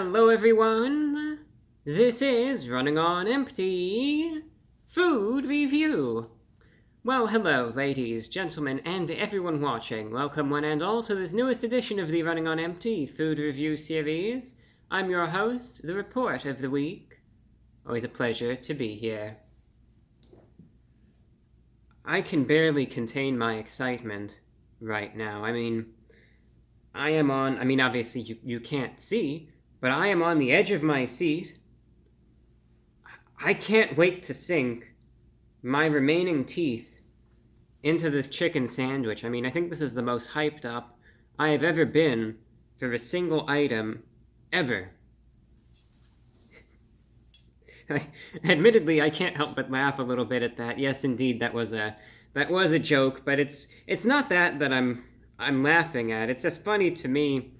Hello everyone! This is Running on Empty Food Review. Well, hello ladies, gentlemen, and everyone watching. Welcome one and all to this newest edition of the Running on Empty Food Review series. I'm your host, the Report of the Week. Always a pleasure to be here. I can barely contain my excitement right now. Obviously you can't see, but I am on the edge of my seat. I can't wait to sink my remaining teeth into this chicken sandwich. I think this is the most hyped up I have ever been for a single item, ever. Admittedly, I can't help but laugh a little bit at that. Yes, indeed, that was a joke, but it's not that I'm laughing at. It's just funny to me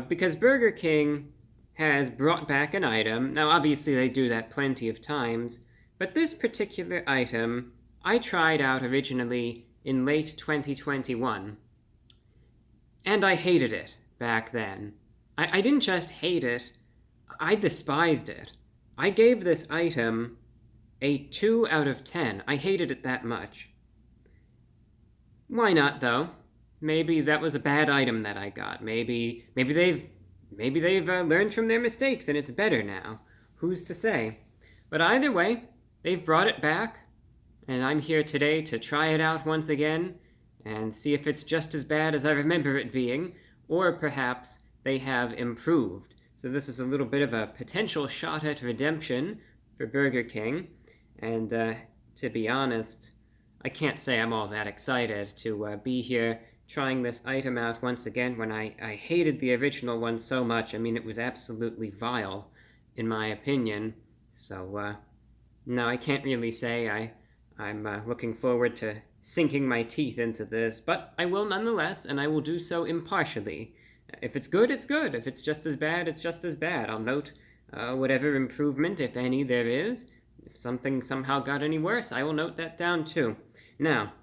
because Burger King has brought back an item. Now, obviously, they do that plenty of times, but this particular item I tried out originally in late 2021, and I hated it back then. I didn't just hate it, I despised it. I gave this item a 2 out of 10. I hated it that much. Why not, though? Maybe that was a bad item that I got. Maybe they've learned from their mistakes and it's better now. Who's to say? But either way, they've brought it back, and I'm here today to try it out once again and see if it's just as bad as I remember it being, or perhaps they have improved. So this is a little bit of a potential shot at redemption for Burger King, and to be honest, I can't say I'm all that excited to be here trying this item out once again when I hated the original one so much. It was absolutely vile, in my opinion. So, no, I can't really say I'm looking forward to sinking my teeth into this, but I will nonetheless, and I will do so impartially. If it's good, it's good. If it's just as bad, it's just as bad. I'll note whatever improvement, if any, there is. If something somehow got any worse, I will note that down too. Now,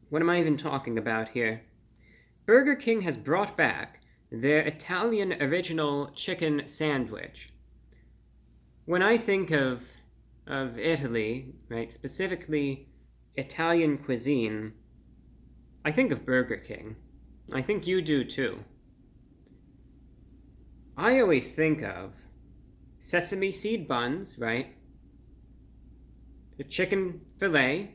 what am I even talking about here? Burger King has brought back their Italian original chicken sandwich. When I think of Italy, right, specifically Italian cuisine, I think of Burger King. I think you do too. I always think of sesame seed buns, right? A chicken fillet,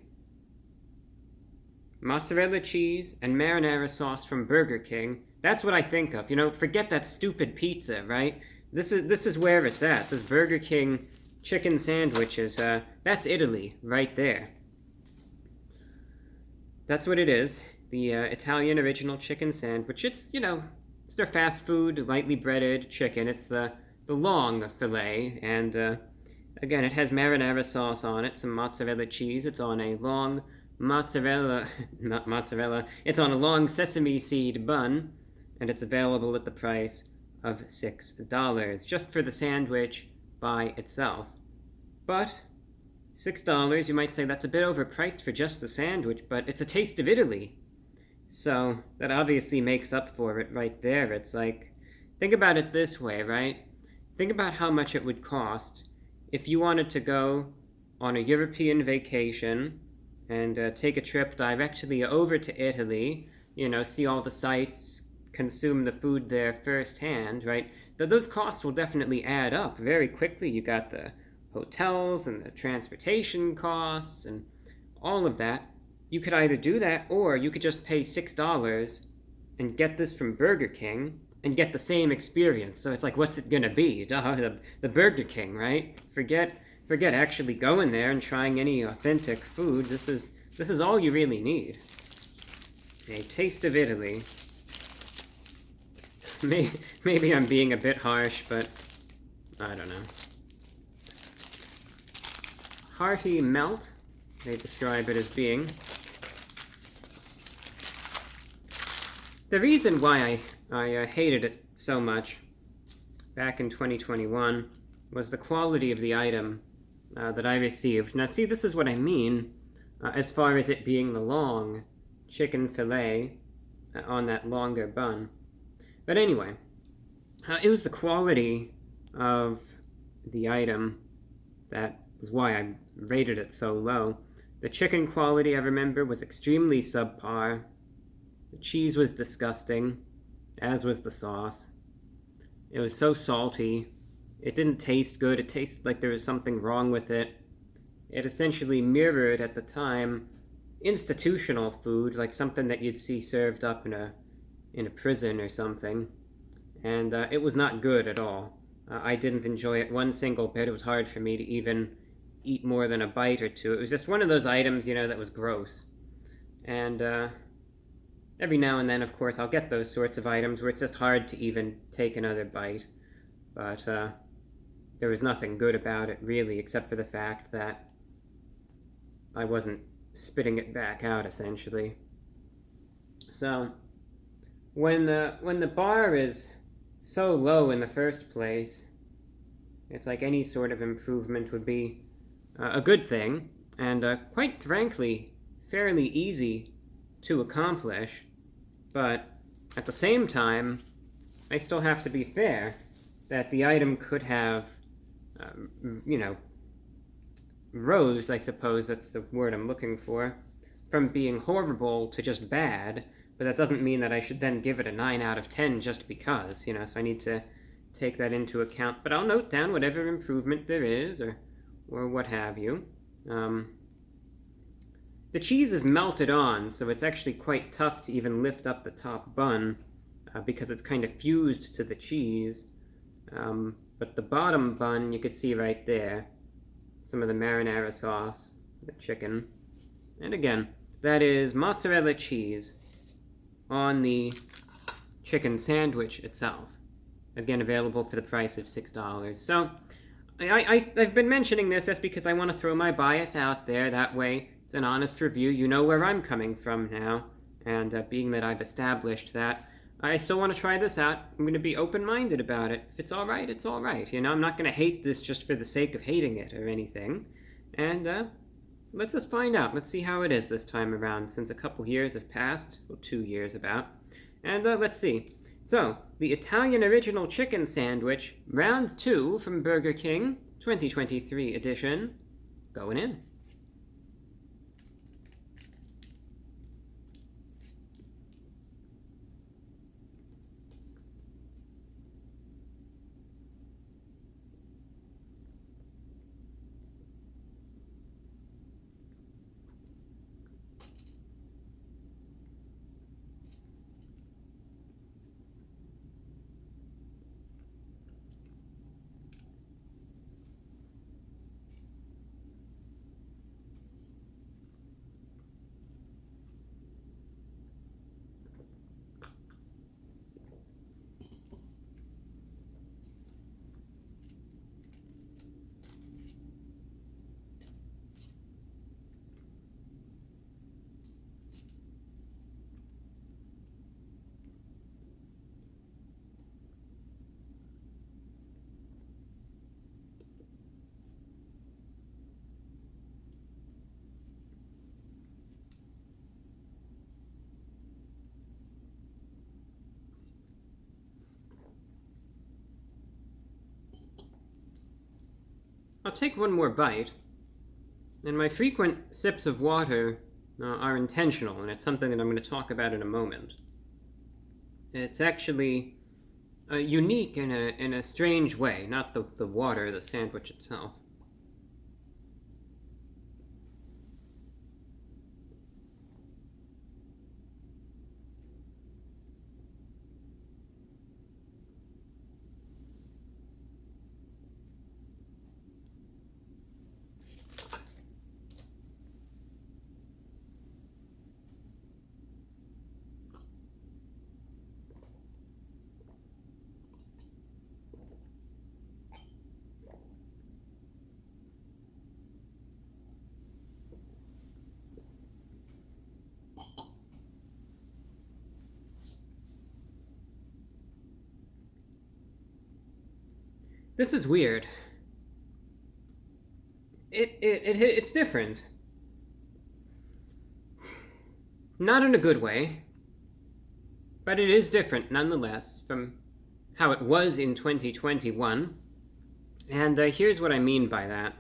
mozzarella cheese, and marinara sauce from Burger King. That's what I think of. Forget that stupid pizza, right? This is where it's at. This Burger King chicken sandwich is, that's Italy right there. That's what it is. The Italian original chicken sandwich. It's their fast food, lightly breaded chicken. It's the long fillet, and again, it has marinara sauce on it, some mozzarella cheese. It's on a long it's on a long sesame seed bun, and it's available at the price of $6, just for the sandwich by itself. But $6, you might say that's a bit overpriced for just the sandwich, but it's a taste of Italy. So that obviously makes up for it right there. It's like, think about it this way, right? Think about how much it would cost if you wanted to go on a European vacation and take a trip directly over to Italy, see all the sights, consume the food there firsthand, right? Those costs will definitely add up very quickly. You got the hotels and the transportation costs and all of that. You could either do that, or you could just pay $6 and get this from Burger King and get the same experience. So it's like, what's it gonna be? The Burger King, right? Forget actually going there and trying any authentic food. This is all you really need. A taste of Italy. Maybe I'm being a bit harsh, but I don't know. Hearty melt, they describe it as being. The reason why I hated it so much back in 2021 was the quality of the item that I received. Now, see, this is what I mean as far as it being the long chicken fillet on that longer bun. But anyway, it was the quality of the item. That was why I rated it so low. The chicken quality, I remember, was extremely subpar. The cheese was disgusting, as was the sauce. It was so salty. It didn't taste good. It tasted like there was something wrong with it. It essentially mirrored, at the time, institutional food, like something that you'd see served up in a prison or something. And it was not good at all. I didn't enjoy it one single bit. It was hard for me to even eat more than a bite or two. It was just one of those items, that was gross. And every now and then, of course, I'll get those sorts of items where it's just hard to even take another bite. But there was nothing good about it, really, except for the fact that I wasn't spitting it back out, essentially. So, when the bar is so low in the first place, it's like any sort of improvement would be a good thing, and quite frankly, fairly easy to accomplish. But at the same time, I still have to be fair that the item could have, rose, I suppose that's the word I'm looking for, from being horrible to just bad, but that doesn't mean that I should then give it a 9 out of 10 just because, so I need to take that into account. But I'll note down whatever improvement there is, or what have you. The cheese is melted on, so it's actually quite tough to even lift up the top bun, because it's kind of fused to the cheese. But the bottom bun, you could see right there, some of the marinara sauce, the chicken. And again, that is mozzarella cheese on the chicken sandwich itself. Again, available for the price of $6. So, I've been mentioning this just because I want to throw my bias out there. That way, it's an honest review. You know where I'm coming from now. And being that I've established that, I still want to try this out. I'm going to be open-minded about it. If it's all right, it's all right. I'm not going to hate this just for the sake of hating it or anything. And let's just find out. Let's see how it is this time around, since a couple years have passed. Well, 2 years about. And let's see. So, the Italian Original Chicken Sandwich, Round 2 from Burger King, 2023 edition, going in. I'll take one more bite, and my frequent sips of water are intentional, and it's something that I'm going to talk about in a moment. It's actually unique in a strange way, not the water, the sandwich itself. This is weird. It's different. Not in a good way, but it is different nonetheless from how it was in 2021. And here's what I mean by that.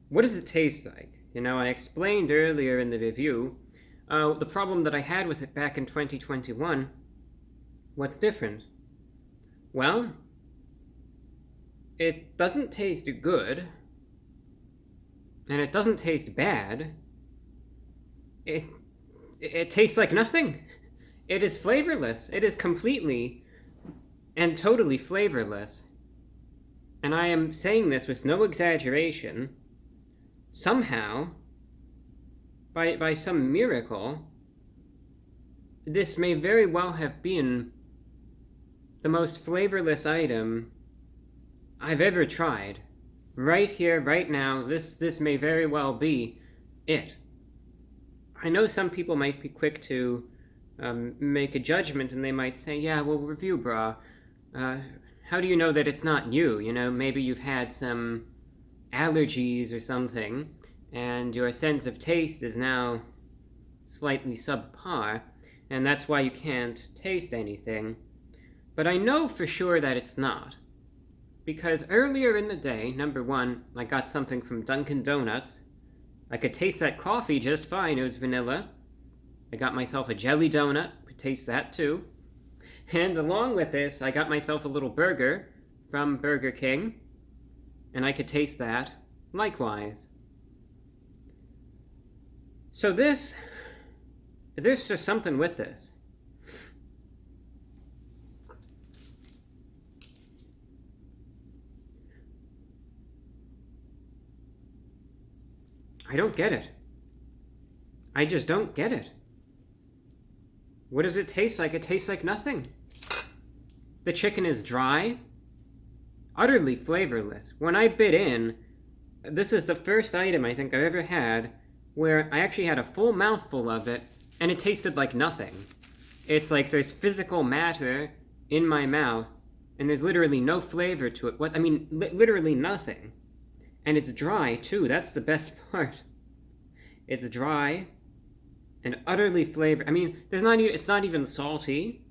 What does it taste like? You know, I explained earlier in the review the problem that I had with it back in 2021. What's different? Well, it doesn't taste good, and it doesn't taste bad. It tastes like nothing. It is flavorless. It is completely and totally flavorless. And I am saying this with no exaggeration. Somehow, by some miracle, this may very well have been the most flavorless item I've ever tried. Right here, right now, this may very well be it. I know some people might be quick to make a judgment, and they might say, yeah, well, review bra. How do you know that it's not you? You know, maybe you've had some allergies or something, and your sense of taste is now slightly subpar, and that's why you can't taste anything. But I know for sure that it's not. Because earlier in the day, number one, I got something from Dunkin' Donuts. I could taste that coffee just fine, it was vanilla. I got myself a jelly donut, could taste that too. And along with this, I got myself a little burger from Burger King, and I could taste that likewise. So there's just something with this. I don't get it. I just don't get it. What does it taste like? It tastes like nothing. The chicken is dry, utterly flavorless. When I bit in, this is the first item I think I've ever had where I actually had a full mouthful of it, and it tasted like nothing. It's like there's physical matter in my mouth, and there's literally no flavor to it. Literally nothing. And it's dry, too. That's the best part. It's dry and utterly flavored. I mean, it's not even salty.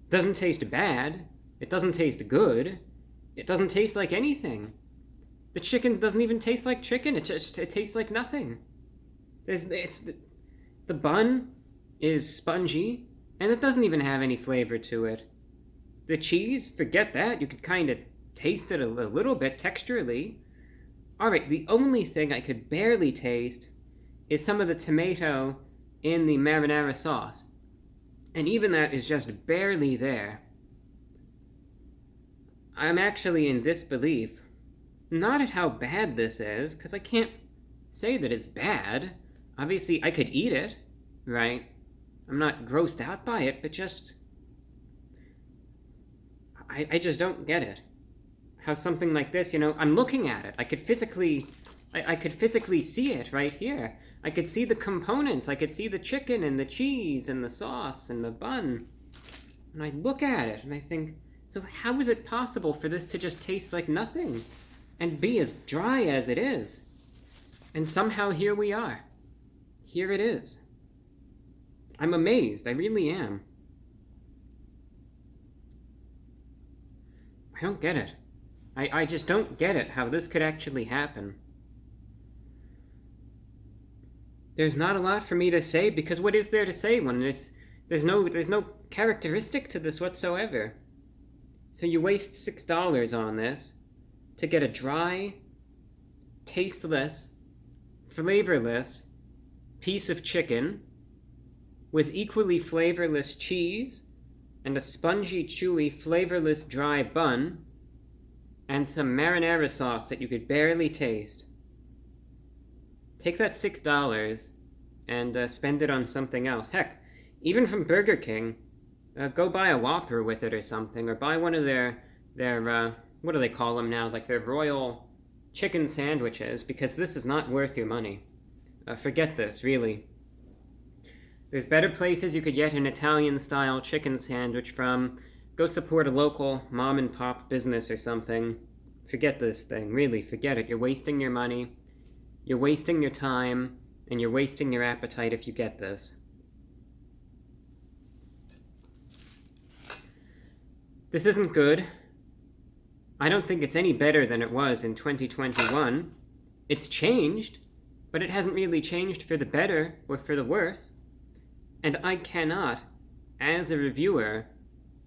It doesn't taste bad. It doesn't taste good. It doesn't taste like anything. The chicken doesn't even taste like chicken. It tastes like nothing. The bun is spongy, and it doesn't even have any flavor to it. The cheese, forget that. You could kind of taste it a little bit texturally. Alright, the only thing I could barely taste is some of the tomato in the marinara sauce. And even that is just barely there. I'm actually in disbelief. Not at how bad this is, because I can't say that it's bad. Obviously, I could eat it, right? I'm not grossed out by it, but just... I just don't get it. How something like this, I'm looking at it. I could physically see it right here. I could see the components. I could see the chicken and the cheese and the sauce and the bun. And I look at it and I think, so how is it possible for this to just taste like nothing and be as dry as it is? And somehow here we are. Here it is. I'm amazed. I really am. I don't get it. I just don't get it, how this could actually happen. There's not a lot for me to say, because what is there to say when there's no characteristic to this whatsoever? So you waste $6 on this to get a dry, tasteless, flavorless piece of chicken with equally flavorless cheese and a spongy, chewy, flavorless dry bun and some marinara sauce that you could barely taste. Take that $6 and spend it on something else. Heck, even from Burger King, go buy a Whopper with it or something, or buy one of their what do they call them now, like their royal chicken sandwiches, because this is not worth your money. Forget this, really. There's better places you could get an Italian-style chicken sandwich from. Go support a local mom-and-pop business or something. Forget this thing, really, forget it. You're wasting your money, you're wasting your time, and you're wasting your appetite if you get this. This isn't good. I don't think it's any better than it was in 2021. It's changed, but it hasn't really changed for the better or for the worse. And I cannot, as a reviewer,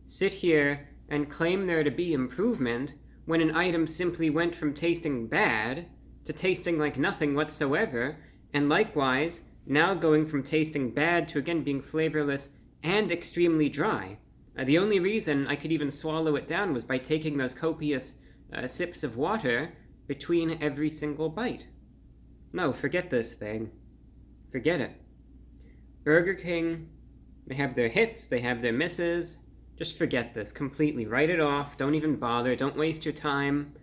sit here and claim there to be improvement when an item simply went from tasting bad to tasting like nothing whatsoever, and likewise, now going from tasting bad to again being flavorless and extremely dry. The only reason I could even swallow it down was by taking those copious sips of water between every single bite. No, forget this thing. Forget it. Burger King, they have their hits, they have their misses. Just forget this completely. Write it off. Don't even bother. Don't waste your time.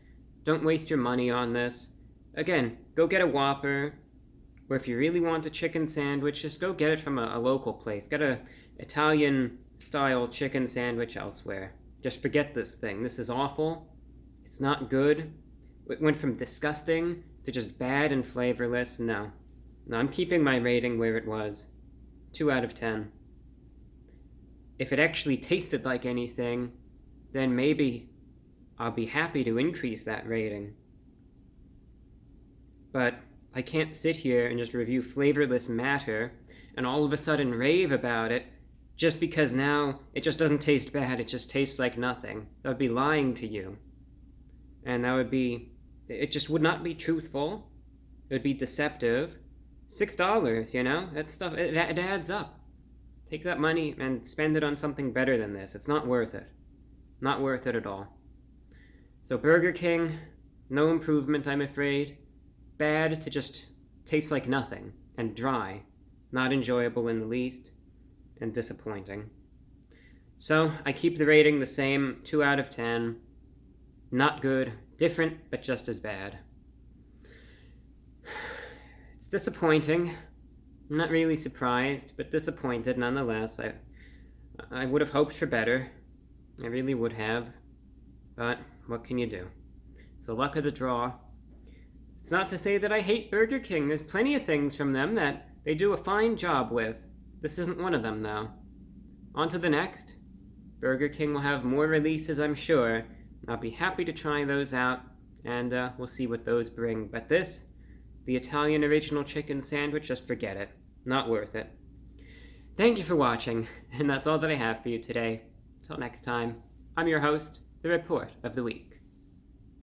Don't waste your money on this. Again, go get a Whopper. Or if you really want a chicken sandwich, just go get it from a local place. Get a Italian-style chicken sandwich elsewhere. Just forget this thing. This is awful. It's not good. It went from disgusting to just bad and flavorless. No, I'm keeping my rating where it was. 2 out of 10. If it actually tasted like anything, then maybe I'll be happy to increase that rating. But I can't sit here and just review flavorless matter and all of a sudden rave about it just because now it just doesn't taste bad, it just tastes like nothing. That would be lying to you. And it just would not be truthful. It would be deceptive. $6, that stuff, it adds up. Take that money and spend it on something better than this. It's not worth it. Not worth it at all. So Burger King, no improvement, I'm afraid. Bad to just taste like nothing and dry. Not enjoyable in the least, and disappointing. So I keep the rating the same, 2 out of 10. Not good, different, but just as bad. It's disappointing. I'm not really surprised, but disappointed nonetheless. I would have hoped for better. I really would have. But what can you do? It's the luck of the draw. It's not to say that I hate Burger King. There's plenty of things from them that they do a fine job with. This isn't one of them, though. On to the next. Burger King will have more releases, I'm sure. I'll be happy to try those out, and we'll see what those bring. But this, the Italian original chicken sandwich, just forget it. Not worth it. Thank you for watching, and that's all that I have for you today. Until next time, I'm your host, The Report of the Week.